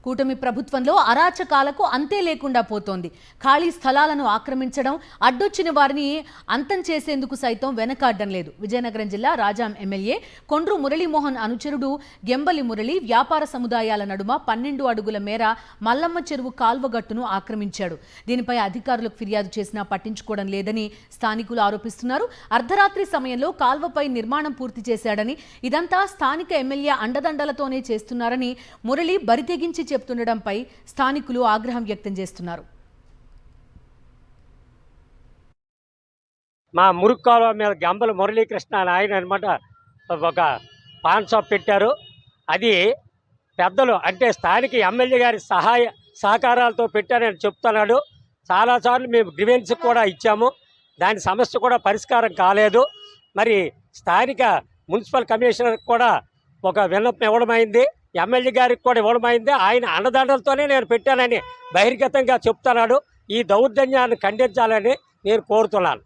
కూటమి ప్రభుత్వంలో అరాచకాలకు అంతే లేకుండా పోతోంది. ఖాళీ స్థలాలను ఆక్రమించడం, అడ్డొచ్చిన వారిని అంతం చేసేందుకు సైతం వెనకాడడం లేదు. విజయనగరం జిల్లా రాజాం ఎమ్మెల్యే కొండ్రు మురళీమోహన్ అనుచరుడు గెంబలి మురళి వ్యాపార సముదాయాల నడుమ 12 అడుగుల మేర మల్లమ్మ చెరువు కాల్వగట్టును ఆక్రమించాడు. దీనిపై అధికారులకు ఫిర్యాదు చేసినా పట్టించుకోవడం లేదని స్థానికులు ఆరోపిస్తున్నారు. అర్ధరాత్రి సమయంలో కాల్వపై నిర్మాణం పూర్తి చేశాడని, ఇదంతా స్థానిక ఎమ్మెల్యే అండదండలతోనే చేస్తున్నారని మురళి బరితెగించి చెప్తుండడంపై స్థానికులు ఆగ్రహం వ్యక్తం చేస్తున్నారు. మా మురుక్కాలువ మీద గంబల మురళీకృష్ణ అని ఆయన అనమాట ఒక పాన్ షాప్ పెట్టారు. అది పెద్దలు అంటే స్థానిక ఎమ్మెల్యే గారి సహకారాలతో పెట్టారని చెప్తున్నాడు. చాలాసార్లు మేము గ్రీవెన్స్ కూడా ఇచ్చాము. దాని సమస్య కూడా పరిష్కారం కాలేదు. మరి స్థానిక మున్సిపల్ కమిషనర్ కూడా ఒక విన్నపం ఇవ్వడమైంది, ఎమ్మెల్యే గారికి కూడా ఇవ్వడమైంది. ఆయన అండదండలతోనే నేను పెట్టానని బహిర్గతంగా చెప్తున్నాడు. ఈ దౌర్జన్యాన్ని ఖండించాలని నేను కోరుతున్నాను.